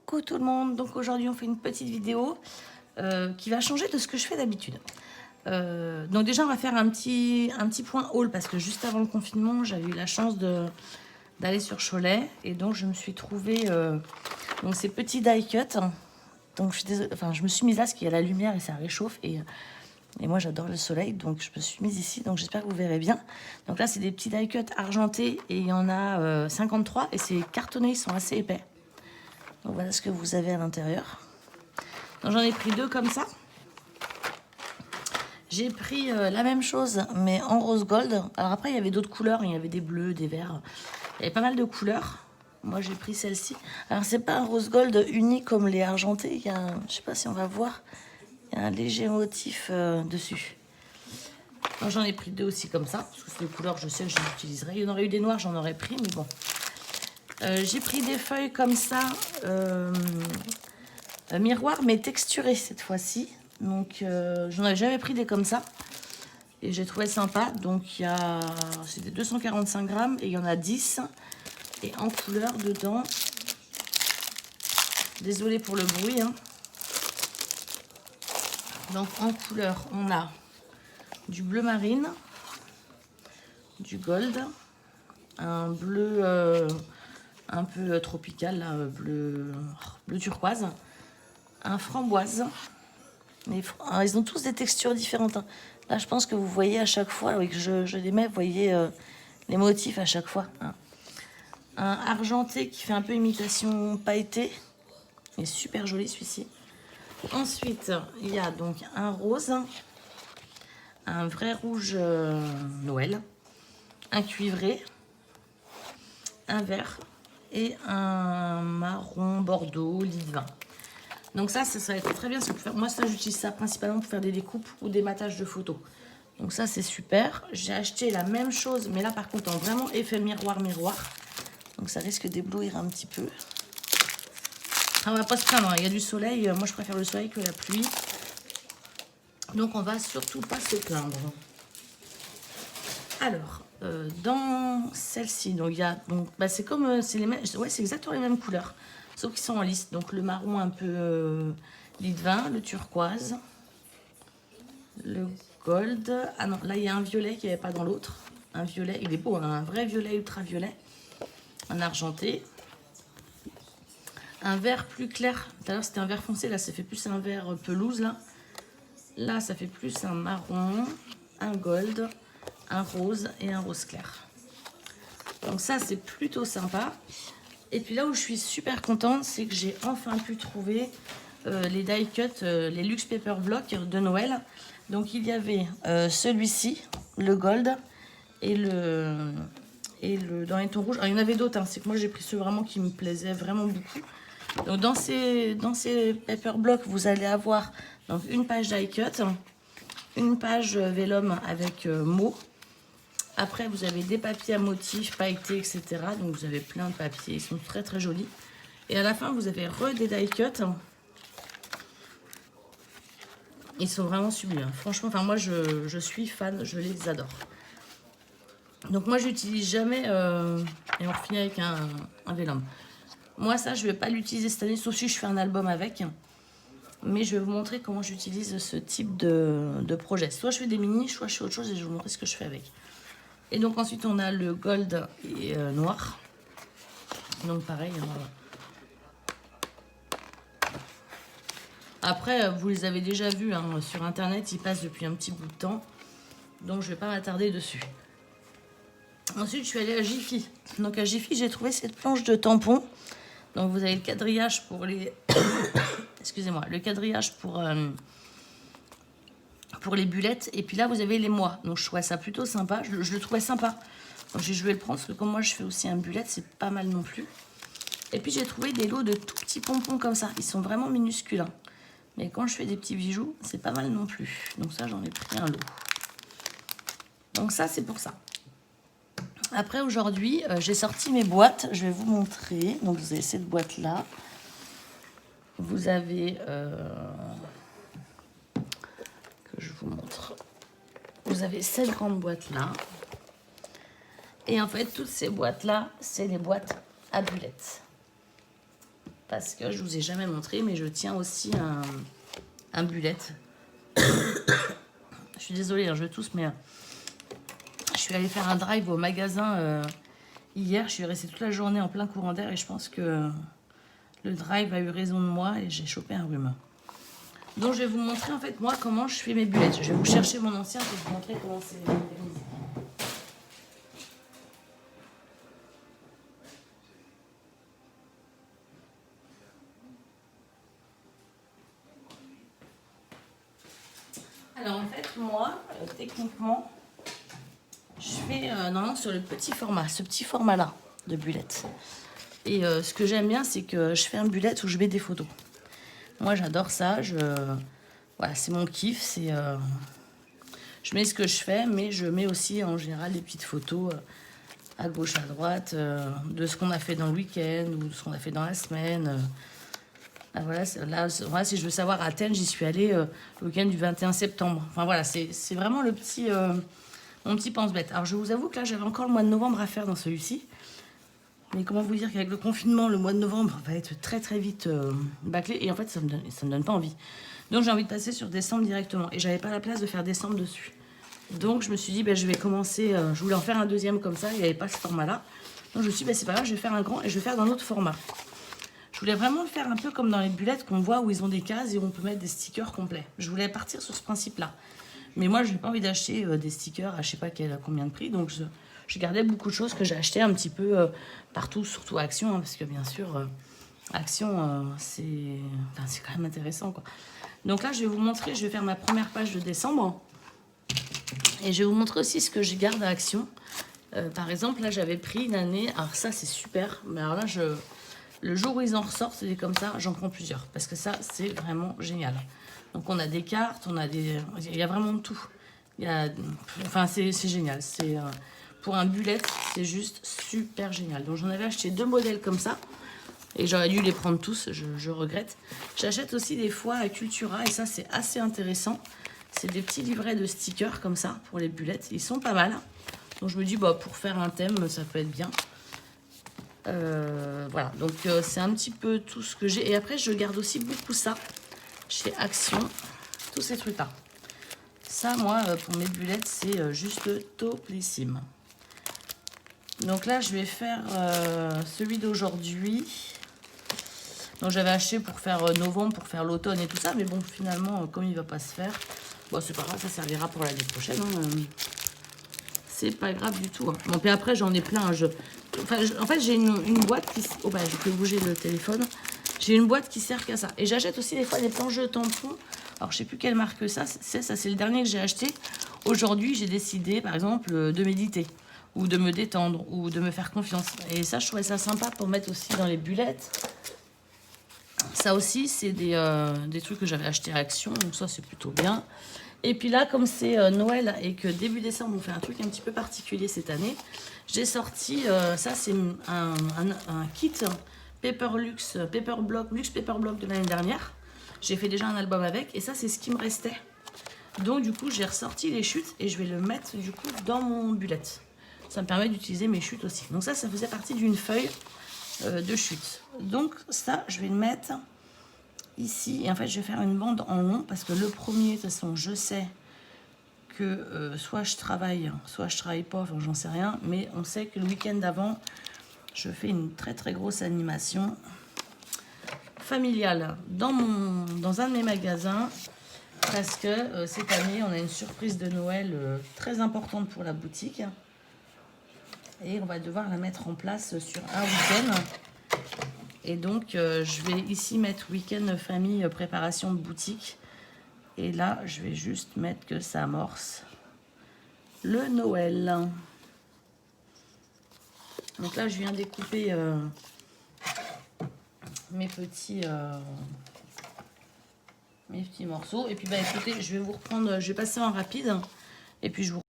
Coucou tout le monde, donc aujourd'hui on fait une petite vidéo qui va changer de ce que je fais d'habitude. Donc déjà on va faire un petit point haul parce que juste avant le confinement j'avais eu la chance d'aller sur Cholet et donc je me suis trouvé donc ces petits die cut. Donc je suis désolée, enfin je me suis mise là parce qu'il y a la lumière et ça réchauffe et moi j'adore le soleil donc je me suis mise ici, donc j'espère que vous verrez bien. Donc là c'est des petits die cut argentés et il y en a 53 et c'est cartonné, ils sont assez épais. Donc voilà ce que vous avez à l'intérieur. Donc j'en ai pris deux comme ça. J'ai pris la même chose mais en rose gold. Alors après il y avait d'autres couleurs, il y avait des bleus, des verts. Il y avait pas mal de couleurs. Moi j'ai pris celle-ci. Alors c'est pas un rose gold uni comme les argentés. Il y a je sais pas si on va voir. Il y a un léger motif dessus. Donc j'en ai pris deux aussi comme ça. Parce que c'est des couleurs je sais que je les utiliserai. Il y en aurait eu des noirs, j'en aurais pris mais bon. J'ai pris des feuilles comme ça, miroir mais texturées cette fois-ci. Donc j'en avais jamais pris des comme ça et j'ai trouvé sympa. Donc il y a, c'était 245 grammes et il y en a 10 et en couleur dedans. Désolée pour le bruit. Hein. Donc en couleur on a du bleu marine, du gold, un bleu un peu tropical, là, bleu turquoise, un framboise. Alors, ils ont tous des textures différentes. Hein. Là, je pense que vous voyez à chaque fois, oui, que je les mets, vous voyez les motifs à chaque fois. Hein. Un argenté qui fait un peu imitation pailletée. Il est super joli celui-ci. Ensuite, il y a donc un rose, un vrai rouge Noël, un cuivré, un vert et un marron bordeaux lit de vin. Donc ça va être très bien. Moi, ça, j'utilise ça principalement pour faire des découpes ou des matages de photos. Donc ça, c'est super. J'ai acheté la même chose, mais là, par contre, en vraiment effet miroir. Donc ça risque d'éblouir un petit peu. Ah, on va pas se plaindre, hein. Il y a du soleil. Moi, je préfère le soleil que la pluie. Donc, on va surtout pas se plaindre. Alors, dans celle-ci, donc il y a... Donc, bah, c'est comme... c'est les mêmes, ouais, c'est exactement les mêmes couleurs. Sauf qu'ils sont en liste. Donc le marron un peu lit de vin, le turquoise, le gold. Ah non, là il y a un violet qu'il n'y avait pas dans l'autre. Un violet, il est beau, hein, un vrai violet ultraviolet. Un argenté. Un vert plus clair. Tout à l'heure c'était un vert foncé, là ça fait plus un vert pelouse. Là ça fait plus un marron, un gold, un rose et un rose clair. Donc ça c'est plutôt sympa. Et puis là où je suis super contente, c'est que j'ai enfin pu trouver les die cut, les Luxe Paper Block de Noël. Donc il y avait celui-ci, le gold, et le dans les tons rouges. Alors, il y en avait d'autres, hein. C'est que moi j'ai pris ceux vraiment qui me plaisaient vraiment beaucoup. Donc dans ces Paper Block, vous allez avoir donc, une page die cut, une page vélum avec mots. Après, vous avez des papiers à motifs, pailletés, etc. Donc, vous avez plein de papiers. Ils sont très, très jolis. Et à la fin, vous avez des die cut. Ils sont vraiment sublimes. Franchement, enfin, moi, je suis fan. Je les adore. Donc, moi, j'utilise jamais... et on finit avec un vélum. Moi, ça, je ne vais pas l'utiliser cette année, sauf si je fais un album avec. Mais je vais vous montrer comment j'utilise ce type de projet. Soit je fais des mini, soit je fais autre chose et je vais vous montrer ce que je fais avec. Et donc ensuite on a le gold et noir. Donc pareil. Après vous les avez déjà vus hein, sur internet, ils passent depuis un petit bout de temps. Donc je vais pas m'attarder dessus. Ensuite je suis allée à Jiffy. Donc à Jiffy j'ai trouvé cette planche de tampons. Donc vous avez le quadrillage pour les... Excusez-moi, le quadrillage pour les bullettes. Et puis là vous avez les mois. Donc je trouvais ça plutôt sympa. Je le trouvais sympa. Donc je vais le prendre parce que comme moi je fais aussi un bullet, c'est pas mal non plus. Et puis j'ai trouvé des lots de tout petits pompons comme ça. Ils sont vraiment minuscules. Hein. Mais quand je fais des petits bijoux, c'est pas mal non plus. Donc ça j'en ai pris un lot. Donc ça c'est pour ça. Après aujourd'hui j'ai sorti mes boîtes. Je vais vous montrer. Donc vous avez cette boîte là. Vous avez... que je vous montre. Vous avez cette grande boîte là. Et en fait, toutes ces boîtes là, c'est les boîtes à bullettes. parce que je vous ai jamais montré, mais je tiens aussi un bullet. Je suis désolée, hein, je tousse, mais je suis allée faire un drive au magasin hier. Je suis restée toute la journée en plein courant d'air et je pense que le drive a eu raison de moi et j'ai chopé un rhume. Donc je vais vous montrer en fait moi comment je fais mes bulettes. Je vais vous chercher mon ancien pour vous montrer comment c'est organisé. Alors en fait moi techniquement je fais normalement sur le petit format, ce petit format là de bulettes. Et ce que j'aime bien c'est que je fais un bullet où je mets des photos. Moi j'adore ça, voilà, c'est mon kiff, c'est je mets ce que je fais, mais je mets aussi en général des petites photos à gauche, à droite, de ce qu'on a fait dans le week-end ou de ce qu'on a fait dans la semaine. Voilà, là, si je veux savoir à Athènes, j'y suis allée le week-end du 21 septembre. Enfin voilà, c'est vraiment le petit, mon petit pense-bête. Alors je vous avoue que là, j'avais encore le mois de novembre à faire dans celui-ci. Mais comment vous dire qu'avec le confinement, le mois de novembre va être très très vite bâclé. Et en fait, ça me donne pas envie. Donc j'ai envie de passer sur décembre directement. Et j'avais pas la place de faire décembre dessus. Donc je me suis dit, je vais commencer. Je voulais en faire un deuxième comme ça. Il n'y avait pas ce format-là. Donc je me suis dit, c'est pas grave, je vais faire un grand et je vais faire d'un autre format. Je voulais vraiment le faire un peu comme dans les bulettes qu'on voit où ils ont des cases et où on peut mettre des stickers complets. Je voulais partir sur ce principe-là. Mais moi, je n'ai pas envie d'acheter des stickers à je sais pas combien de prix. Donc je gardais beaucoup de choses que j'ai achetées un petit peu partout, surtout à Action. Hein, parce que bien sûr, Action, c'est quand même intéressant, quoi. Donc là, je vais vous montrer, je vais faire ma première page de décembre. Et je vais vous montrer aussi ce que je garde à Action. Par exemple, là, j'avais pris une année. Alors ça, c'est super. Mais alors là, le jour où ils en ressortent, c'est comme ça, j'en prends plusieurs. Parce que ça, c'est vraiment génial. Donc on a des cartes, il y a vraiment de tout. Enfin, c'est génial. Pour un bullet, c'est juste super génial. Donc j'en avais acheté 2 modèles comme ça. Et j'aurais dû les prendre tous, je regrette. J'achète aussi des fois à Cultura, et ça c'est assez intéressant. C'est des petits livrets de stickers comme ça, pour les bulettes. Ils sont pas mal. Donc je me dis, pour faire un thème, ça peut être bien. Voilà, donc c'est un petit peu tout ce que j'ai. Et après, je garde aussi beaucoup ça chez Action. Tous ces trucs-là. Ça, moi, pour mes bulettes, c'est juste topissime. Donc là, je vais faire celui d'aujourd'hui. Donc j'avais acheté pour faire novembre, pour faire l'automne et tout ça. Mais bon, finalement, comme il ne va pas se faire, bon, c'est pas grave, ça servira pour l'année prochaine. Hein. C'est pas grave du tout. Hein. Bon, puis après, j'en ai plein. En fait, j'ai une boîte qui... Oh, je peux bouger le téléphone. J'ai une boîte qui sert qu'à ça. Et j'achète aussi des fois des planches de tampons. Alors, je sais plus quelle marque ça. C'est le dernier que j'ai acheté. Aujourd'hui, j'ai décidé, par exemple, de méditer. Ou de me détendre. Ou de me faire confiance. Et ça, je trouvais ça sympa pour mettre aussi dans les bulettes. Ça aussi, c'est des trucs que j'avais acheté à Action. Donc ça, c'est plutôt bien. Et puis là, comme c'est Noël et que début décembre, on fait un truc un petit peu particulier cette année, j'ai sorti, ça c'est un kit Luxe Paper Block de l'année dernière. J'ai fait déjà un album avec et ça c'est ce qui me restait. Donc du coup, j'ai ressorti les chutes et je vais le mettre du coup dans mon bullet. Ça me permet d'utiliser mes chutes aussi. Donc ça faisait partie d'une feuille de chutes. Donc ça, je vais le mettre... ici, et en fait je vais faire une bande en long parce que le premier, de toute façon je sais que soit je travaille pas, enfin j'en sais rien, mais on sait que le week-end d'avant je fais une très très grosse animation familiale dans un de mes magasins parce que cette année on a une surprise de Noël très importante pour la boutique et on va devoir la mettre en place sur un week-end. Et donc, je vais ici mettre week-end famille préparation de boutique. Et là, je vais juste mettre que ça amorce le Noël. Donc là, je viens découper mes petits morceaux. Et puis, écoutez, je vais vous reprendre, je vais passer en rapide. Et puis, je vous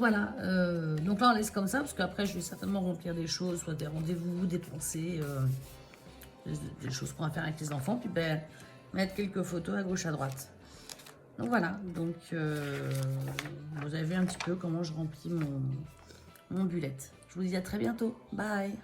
voilà, donc là on laisse comme ça parce qu'après je vais certainement remplir des choses, soit des rendez-vous, des pensées, des choses qu'on va faire avec les enfants, puis ben, mettre quelques photos à gauche à droite. Donc voilà, donc vous avez vu un petit peu comment je remplis mon bullette. Je vous dis à très bientôt, bye.